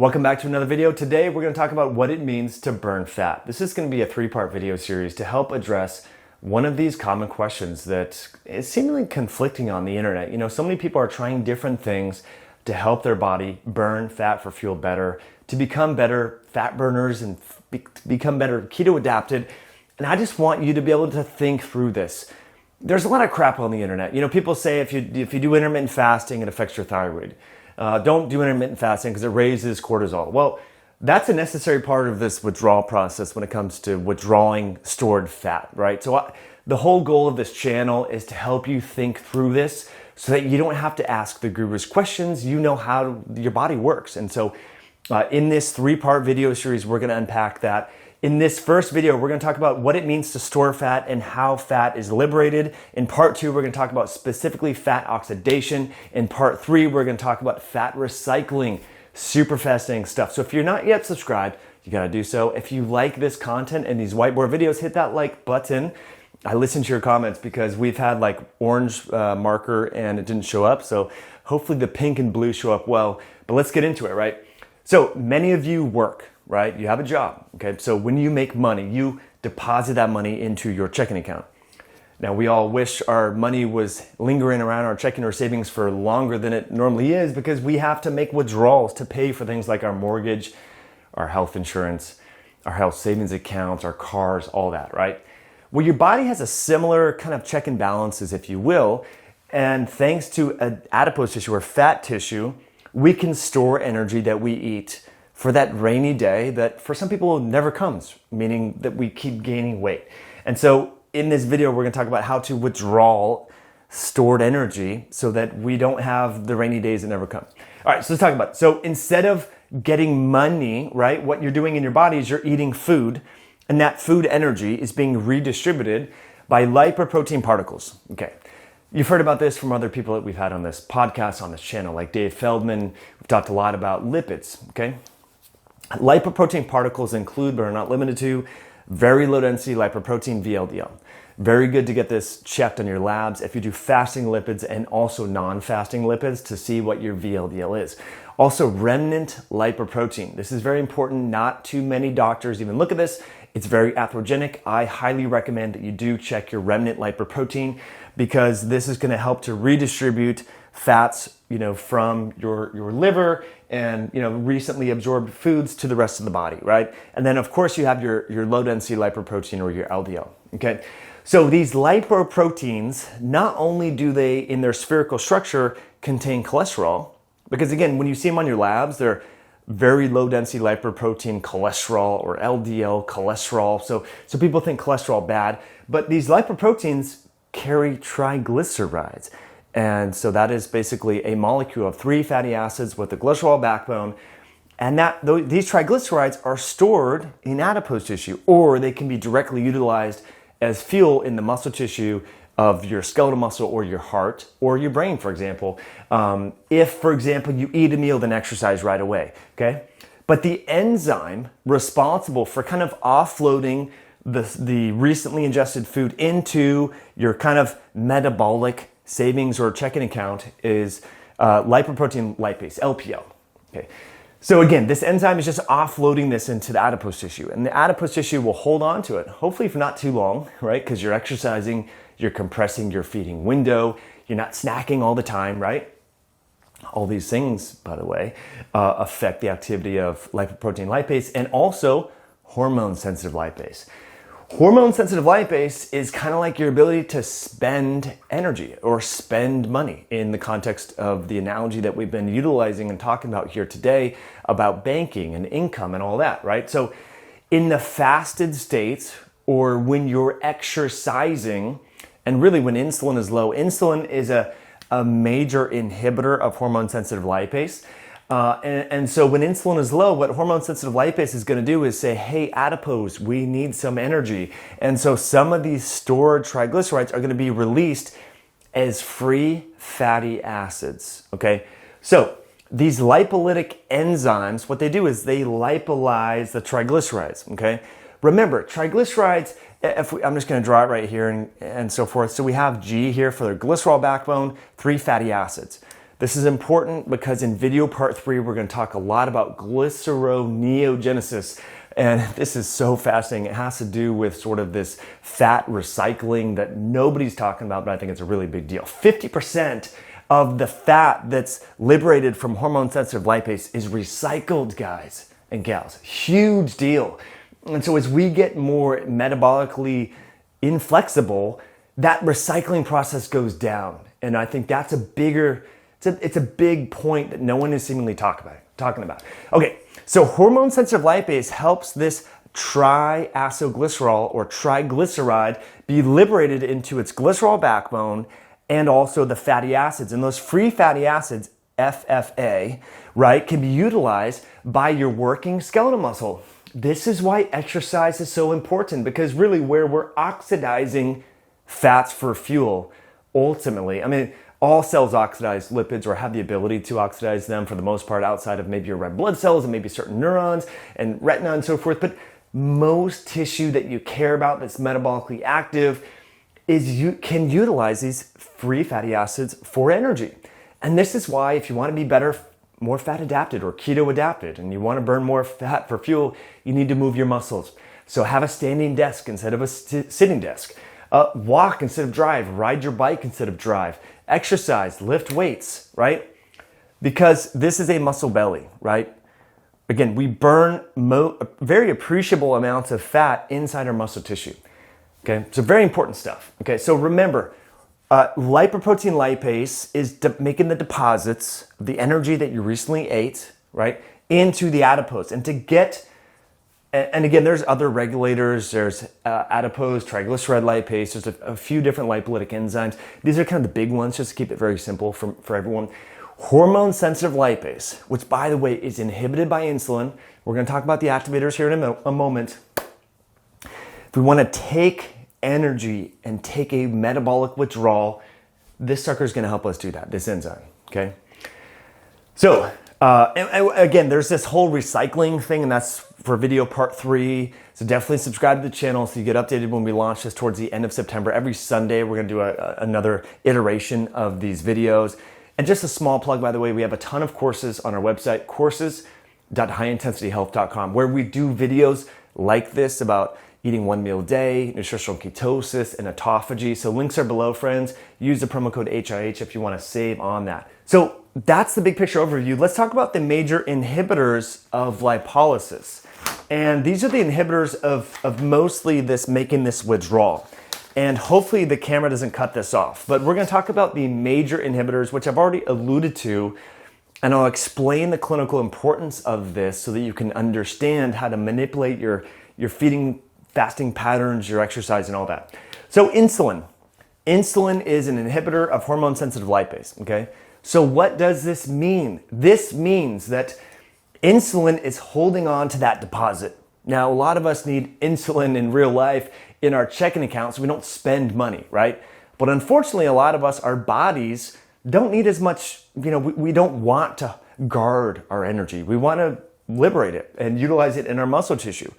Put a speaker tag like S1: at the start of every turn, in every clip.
S1: Welcome back to another video. Today we're going to talk about what it means to burn fat. This is going to be a three-part video series to help address one of these common questions that is seemingly conflicting on the internet. You know, so many people are trying different things to help their body burn fat for fuel better, to become better fat burners and become better keto adapted. And I just want you to be able to think through this. There's a lot of crap on the internet. You know, people say if you do intermittent fasting, it affects your thyroid. Don't do intermittent fasting because it raises cortisol. Well, that's a necessary part of this withdrawal process when it comes to withdrawing stored fat, right? So the whole goal of this channel is to help you think through this so that you don't have to ask the gurus questions. You know how your body works. And so in this three-part video series, we're going to unpack that. In this first video, we're going to talk about what it means to store fat and how fat is liberated. In part two, we're going to talk about specifically fat oxidation. In part three, we're going to talk about fat recycling, super fascinating stuff. So if you're not yet subscribed, you got to do so. If you like this content and these whiteboard videos, hit that like button. I listen to your comments because we've had like orange marker and it didn't show up. So hopefully the pink and blue show up well, but let's get into it, right? So many of you work, right? You have a job, okay? So when you make money, you deposit that money into your checking account. Now, we all wish our money was lingering around our checking or savings for longer than it normally is because we have to make withdrawals to pay for things like our mortgage, our health insurance, our health savings accounts, our cars, all that, right? Well, your body has a similar kind of check and balances, if you will, and thanks to adipose tissue or fat tissue, we can store energy that we eat for that rainy day that for some people never comes, meaning that we keep gaining weight. And so in this video, we're going to talk about how to withdraw stored energy so that we don't have the rainy days that never come. All right, so let's talk about it. So instead of getting money, right, what you're doing in your body is you're eating food, and that food energy is being redistributed by lipoprotein particles. Okay. You've heard about this from other people that we've had on this podcast, on this channel, like Dave Feldman. We've talked a lot about lipids, okay? Lipoprotein particles include, but are not limited to, very low density lipoprotein VLDL. Very good to get this checked on your labs if you do fasting lipids and also non-fasting lipids to see what your VLDL is. Also, remnant lipoprotein. This is very important. Not too many doctors even look at this. It's very atherogenic. I highly recommend that you do check your remnant lipoprotein because this is going to help to redistribute fats, you know, from your liver and, you know, recently absorbed foods to the rest of the body, right? And then of course you have your low density lipoprotein or your LDL, okay? So these lipoproteins, not only do they in their spherical structure contain cholesterol, because again, when you see them on your labs, they're very low density lipoprotein cholesterol or LDL cholesterol. So people think cholesterol bad, but these lipoproteins carry triglycerides. And so that is basically a molecule of 3 fatty acids with a glycerol backbone. And these triglycerides are stored in adipose tissue, or they can be directly utilized as fuel in the muscle tissue of your skeletal muscle or your heart or your brain, for example. If, for example, you eat a meal, then exercise right away, okay? But the enzyme responsible for kind of offloading the recently ingested food into your kind of metabolic savings or checking account is lipoprotein lipase, LPL. Okay. So again, this enzyme is just offloading this into the adipose tissue, and the adipose tissue will hold on to it, hopefully for not too long, right? Because you're exercising, you're compressing your feeding window, you're not snacking all the time, right? All these things, by the way, affect the activity of lipoprotein lipase and also hormone-sensitive lipase. Hormone-sensitive lipase is kind of like your ability to spend energy or spend money in the context of the analogy that we've been utilizing and talking about here today about banking and income and all that, right? So in the fasted states or when you're exercising, and really when insulin is low, insulin is a major inhibitor of hormone-sensitive lipase. And so when insulin is low, what hormone-sensitive lipase is going to do is say, hey, adipose, we need some energy. And so some of these stored triglycerides are going to be released as free fatty acids, okay? So these lipolytic enzymes, what they do is they lipolyze the triglycerides, okay? Remember, triglycerides, I'm just going to draw it right here and so forth. So we have G here for the glycerol backbone, 3 fatty acids. This is important because in video part 3, we're going to talk a lot about glyceroneogenesis. And this is so fascinating. It has to do with sort of this fat recycling that nobody's talking about, but I think it's a really big deal. 50% of the fat that's liberated from hormone-sensitive lipase is recycled, guys and gals. Huge deal. And so as we get more metabolically inflexible, that recycling process goes down. And I think that's a bigger, it's a big point that no one is seemingly talking about. Okay, so hormone-sensitive lipase helps this triacylglycerol or triglyceride be liberated into its glycerol backbone and also the fatty acids. And those free fatty acids, FFA, right, can be utilized by your working skeletal muscle. This is why exercise is so important, because really where we're oxidizing fats for fuel, ultimately, I mean, all cells oxidize lipids or have the ability to oxidize them for the most part outside of maybe your red blood cells and maybe certain neurons and retina and so forth. But most tissue that you care about that's metabolically active can utilize these free fatty acids for energy. And this is why if you want to be better, more fat adapted or keto adapted, and you want to burn more fat for fuel, you need to move your muscles. So have a standing desk instead of a sitting desk. Walk instead of drive. Ride your bike instead of drive. Exercise, lift weights, right? Because this is a muscle belly, right? Again, we burn very appreciable amounts of fat inside our muscle tissue. Okay, so very important stuff. Okay, so remember, lipoprotein lipase is making the deposits of the energy that you recently ate, right, into the adipose. And to get, and again, there's other regulators. There's adipose, triglyceride lipase. There's a few different lipolytic enzymes. These are kind of the big ones, just to keep it very simple for everyone. Hormone-sensitive lipase, which, by the way, is inhibited by insulin. We're going to talk about the activators here in a moment. If we want to take energy and take a metabolic withdrawal, this sucker is going to help us do that, this enzyme, okay? So, and again, there's this whole recycling thing, and that's for video part 3. So definitely subscribe to the channel so you get updated when we launch this towards the end of September. Every Sunday, we're going to do another iteration of these videos. And just a small plug, by the way, we have a ton of courses on our website, courses.highintensityhealth.com, where we do videos like this about eating 1 meal a day, nutritional ketosis, and autophagy. So links are below, friends. Use the promo code HIH if you want to save on that. So that's the big picture overview. Let's talk about the major inhibitors of lipolysis. And these are the inhibitors of mostly making this withdrawal. And hopefully the camera doesn't cut this off. But we're going to talk about the major inhibitors, which I've already alluded to. And I'll explain the clinical importance of this so that you can understand how to manipulate your feeding, fasting patterns, your exercise, and all that. So insulin. Insulin is an inhibitor of hormone-sensitive lipase, okay? So what does this mean? This means that insulin is holding on to that deposit. Now, a lot of us need insulin in real life in our checking account so we don't spend money, right? But unfortunately, a lot of us, our bodies don't need as much, we don't want to guard our energy. We want to liberate it and utilize it in our muscle tissue.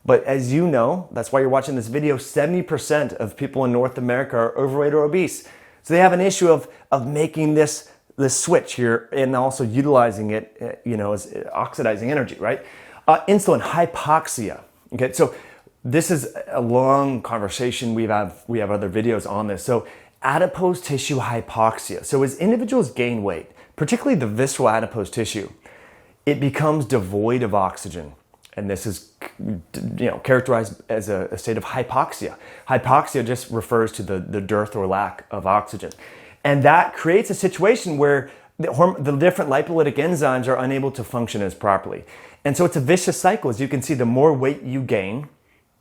S1: But as you know, that's why you're watching this video, 70% of people in North America are overweight or obese. So they have an issue of making this switch here and also utilizing it, as oxidizing energy, right? Insulin hypoxia. Okay, so this is a long conversation. We have other videos on this. So adipose tissue hypoxia. So as individuals gain weight, particularly the visceral adipose tissue, it becomes devoid of oxygen. And this is characterized as a state of hypoxia. Hypoxia just refers to the dearth or lack of oxygen. And that creates a situation where the different lipolytic enzymes are unable to function as properly. And so it's a vicious cycle. As you can see, the more weight you gain,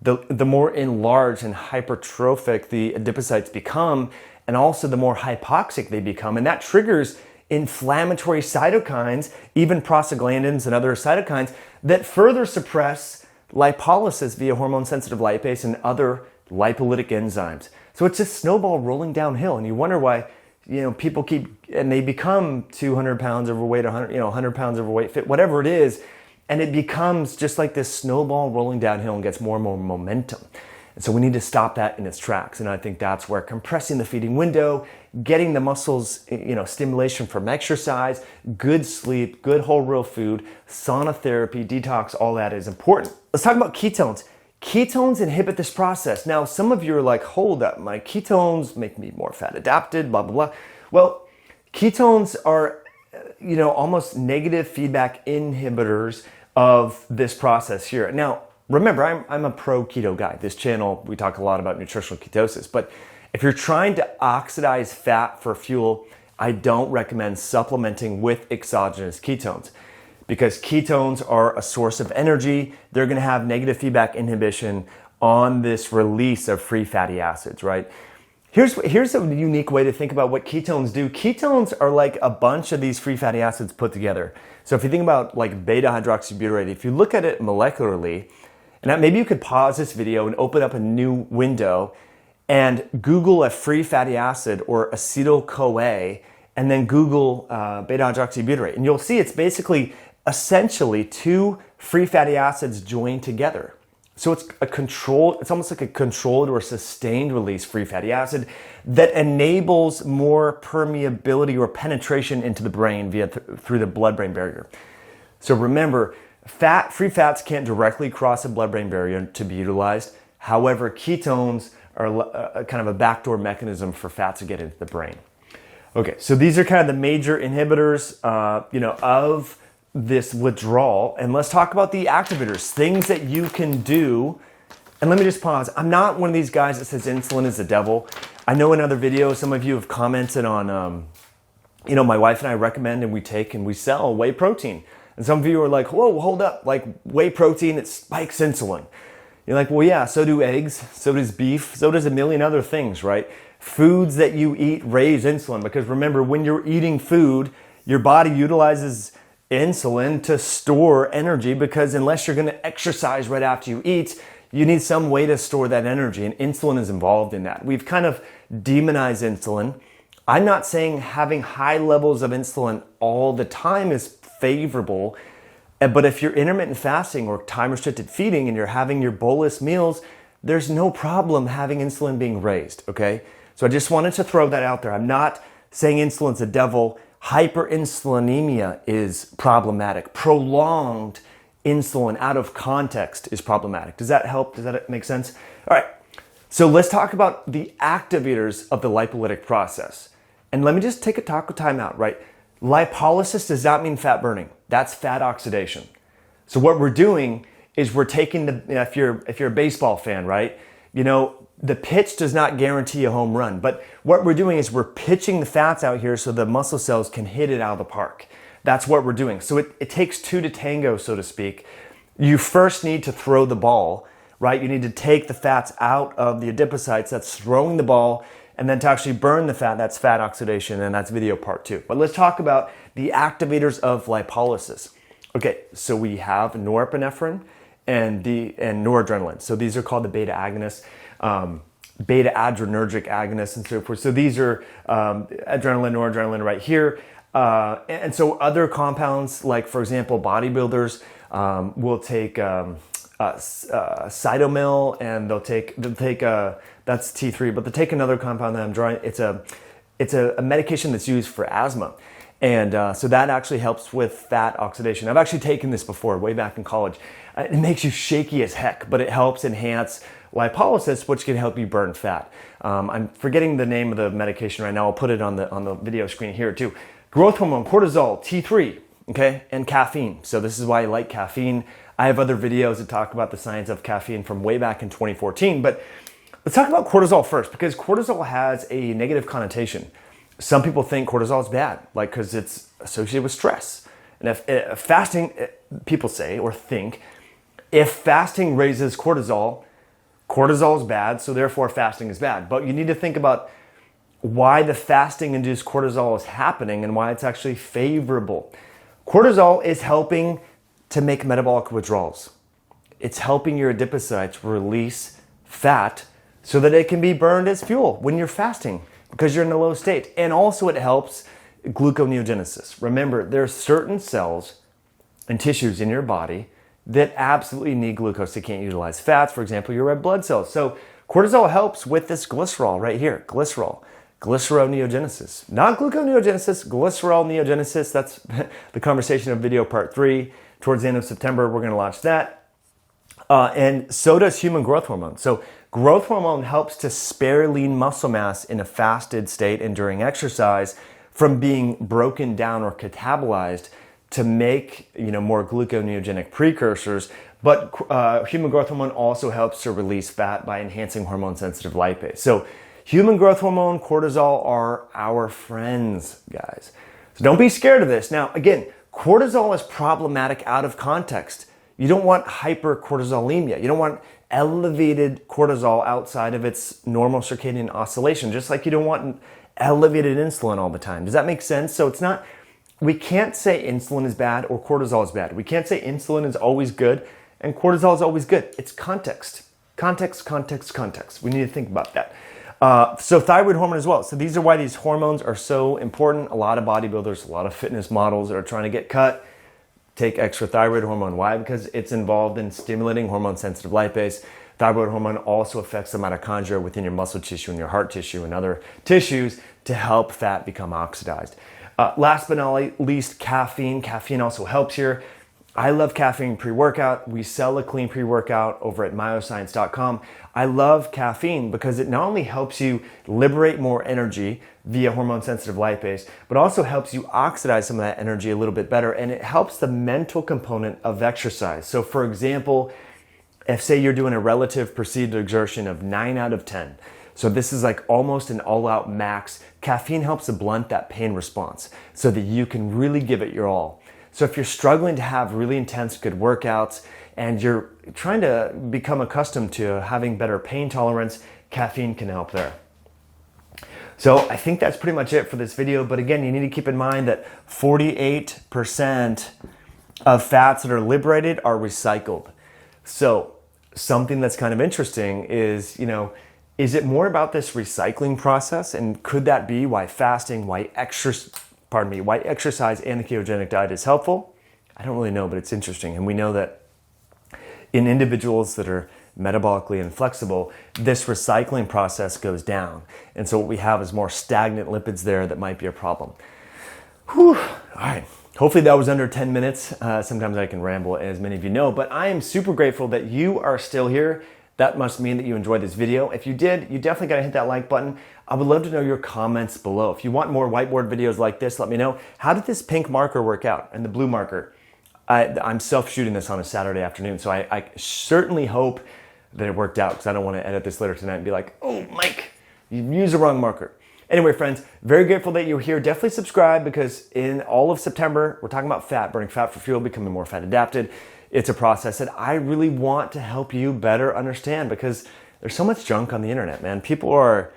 S1: the more enlarged and hypertrophic the adipocytes become, and also the more hypoxic they become. And that triggers inflammatory cytokines, even prostaglandins and other cytokines, that further suppress lipolysis via hormone-sensitive lipase and other lipolytic enzymes. So it's just snowball rolling downhill, and you wonder why people they become 200 pounds overweight, 100 pounds overweight, fit, whatever it is, and it becomes just like this snowball rolling downhill and gets more and more momentum. And so we need to stop that in its tracks. And I think that's where compressing the feeding window, getting the muscles, stimulation from exercise, good sleep, good whole real food, sauna therapy, detox, all that is important. Let's talk about ketones. Ketones inhibit this process. Now, some of you are like, hold up, my ketones make me more fat adapted, blah, blah, blah. Well, ketones are, almost negative feedback inhibitors of this process here. Now, remember, I'm a pro keto guy. This channel, we talk a lot about nutritional ketosis, but if you're trying to oxidize fat for fuel, I don't recommend supplementing with exogenous ketones because ketones are a source of energy. They're going to have negative feedback inhibition on this release of free fatty acids, right? Here's a unique way to think about what ketones do. Ketones are like a bunch of these free fatty acids put together. So if you think about like beta hydroxybutyrate, if you look at it molecularly, and maybe you could pause this video and open up a new window and Google a free fatty acid or acetyl-CoA, and then Google beta hydroxybutyrate. And you'll see it's basically essentially two free fatty acids joined together. So it's almost like a controlled or sustained release free fatty acid that enables more permeability or penetration into the brain through the blood-brain barrier. So remember, free fats can't directly cross the blood-brain barrier to be utilized. However, ketones are kind of a backdoor mechanism for fats to get into the brain. Okay, so these are kind of the major inhibitors, of this withdrawal. And let's talk about the activators, things that you can do. And let me just pause. I'm not one of these guys that says insulin is the devil. I know in other videos, some of you have commented on, my wife and I recommend and we take and we sell whey protein. And some of you are like, whoa, hold up. Like whey protein, it spikes insulin. You're like, well, yeah, so do eggs, so does beef, so does a million other things, right? Foods that you eat raise insulin because remember, when you're eating food, your body utilizes insulin to store energy because unless you're going to exercise right after you eat, you need some way to store that energy, and insulin is involved in that. We've kind of demonized insulin. I'm not saying having high levels of insulin all the time is favorable, but if you're intermittent fasting or time-restricted feeding and you're having your bolus meals, there's no problem having insulin being raised, okay? So I just wanted to throw that out there. I'm not saying insulin's a devil. Hyperinsulinemia is problematic. Prolonged insulin out of context is problematic. Does that help? Does that make sense? All right, so let's talk about the activators of the lipolytic process. And let me just take a time out, right? Lipolysis does not mean fat burning. That's fat oxidation. So what we're doing is we're taking if you're a baseball fan, right? The pitch does not guarantee a home run, but what we're doing is we're pitching the fats out here so the muscle cells can hit it out of the park. That's what we're doing. So it takes two to tango, so to speak. You first need to throw the ball, right? You need to take the fats out of the adipocytes, that's throwing the ball, and then to actually burn the fat, that's fat oxidation, and that's video part 2. But let's talk about the activators of lipolysis. Okay, so we have norepinephrine and noradrenaline. So these are called the beta agonists, beta adrenergic agonists and so forth. So these are adrenaline, noradrenaline right here. And so other compounds, like for example, bodybuilders will take cytomel, and they'll take that's T3, but they'll take another compound that I'm drawing. It's a medication that's used for asthma. And so that actually helps with fat oxidation. I've actually taken this before, way back in college. It makes you shaky as heck, but it helps enhance lipolysis, which can help you burn fat. I'm forgetting the name of the medication right now. I'll put it on the video screen here too. Growth hormone, cortisol, T3, okay, and caffeine. So this is why I like caffeine. I have other videos that talk about the science of caffeine from way back in 2014, but let's talk about cortisol first, because cortisol has a negative connotation. Some people think cortisol is bad, like because it's associated with stress. And if fasting, people say or think, if fasting raises cortisol, cortisol is bad, so therefore fasting is bad. But you need to think about why the fasting-induced cortisol is happening and why it's actually favorable. Cortisol is helping to make metabolic withdrawals. It's helping your adipocytes release fat so that it can be burned as fuel when you're fasting, because you're in a low state. And also it helps gluconeogenesis. Remember, there are certain cells and tissues in your body that absolutely need glucose. They can't utilize fats, for example, your red blood cells. So cortisol helps with this glycerol right here, glycerol neogenesis. Not gluconeogenesis, glycerol neogenesis. That's the conversation of video part 3. Towards the end of September, we're going to launch that. And so does human growth hormone. So growth hormone helps to spare lean muscle mass in a fasted state and during exercise from being broken down or catabolized to make more gluconeogenic precursors. But human growth hormone also helps to release fat by enhancing hormone-sensitive lipase. So human growth hormone, cortisol are our friends, guys. So don't be scared of this. Now, again, cortisol is problematic out of context. You don't want hypercortisolemia. You don't want elevated cortisol outside of its normal circadian oscillation, just like you don't want elevated insulin all the time. Does that make sense? So it's not, we can't say insulin is bad or cortisol is bad. We can't say insulin is always good and cortisol is always good. It's context. Context, context, context. We need to think about that. So thyroid hormone as well. So these are why these hormones are so important. A lot of bodybuilders, a lot of fitness models that are trying to get cut take extra thyroid hormone. Why? Because it's involved in stimulating hormone-sensitive lipase. Thyroid hormone also affects the mitochondria within your muscle tissue and your heart tissue and other tissues to help fat become oxidized. Last but not least, caffeine. Caffeine also helps here. I love caffeine pre-workout. We sell a clean pre-workout over at myoscience.com. I love caffeine because it not only helps you liberate more energy via hormone-sensitive lipase, but also helps you oxidize some of that energy a little bit better, and it helps the mental component of exercise. So for example, if say you're doing a relative perceived exertion of 9 out of 10, so this is like almost an all-out max, caffeine helps to blunt that pain response so that you can really give it your all. So if you're struggling to have really intense, good workouts and you're trying to become accustomed to having better pain tolerance, caffeine can help there. So I think that's pretty much it for this video. But again, you need to keep in mind that 48% of fats that are liberated are recycled. So something that's kind of interesting is, is it more about this recycling process? And could that be why fasting, why exercise and a ketogenic diet is helpful? I don't really know, but it's interesting. And we know that in individuals that are metabolically inflexible, this recycling process goes down. And so what we have is more stagnant lipids there that might be a problem. Whew. All right. Hopefully that was under 10 minutes. Sometimes I can ramble, as many of you know, but I am super grateful that you are still here. That must mean that you enjoyed this video. If you did, you definitely gotta hit that like button. I would love to know your comments below. If you want more whiteboard videos like this, let me know. How did this pink marker work out and the blue marker? I'm self-shooting this on a Saturday afternoon, so I certainly hope that it worked out because I don't want to edit this later tonight and be like, oh, Mike, you used the wrong marker. Anyway, friends, very grateful that you're here. Definitely subscribe because in all of September, we're talking about fat, burning fat for fuel, becoming more fat adapted. It's a process that I really want to help you better understand because there's so much junk on the internet, man. People are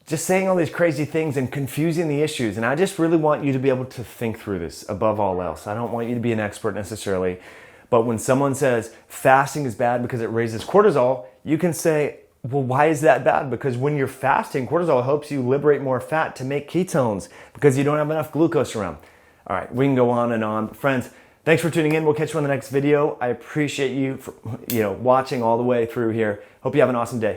S1: just saying all these crazy things and confusing the issues. And I just really want you to be able to think through this above all else. I don't want you to be an expert necessarily. But when someone says fasting is bad because it raises cortisol, you can say, well, why is that bad? Because when you're fasting, cortisol helps you liberate more fat to make ketones because you don't have enough glucose around. All right, we can go on and on. Friends, thanks for tuning in. We'll catch you on the next video. I appreciate you for, watching all the way through here. Hope you have an awesome day.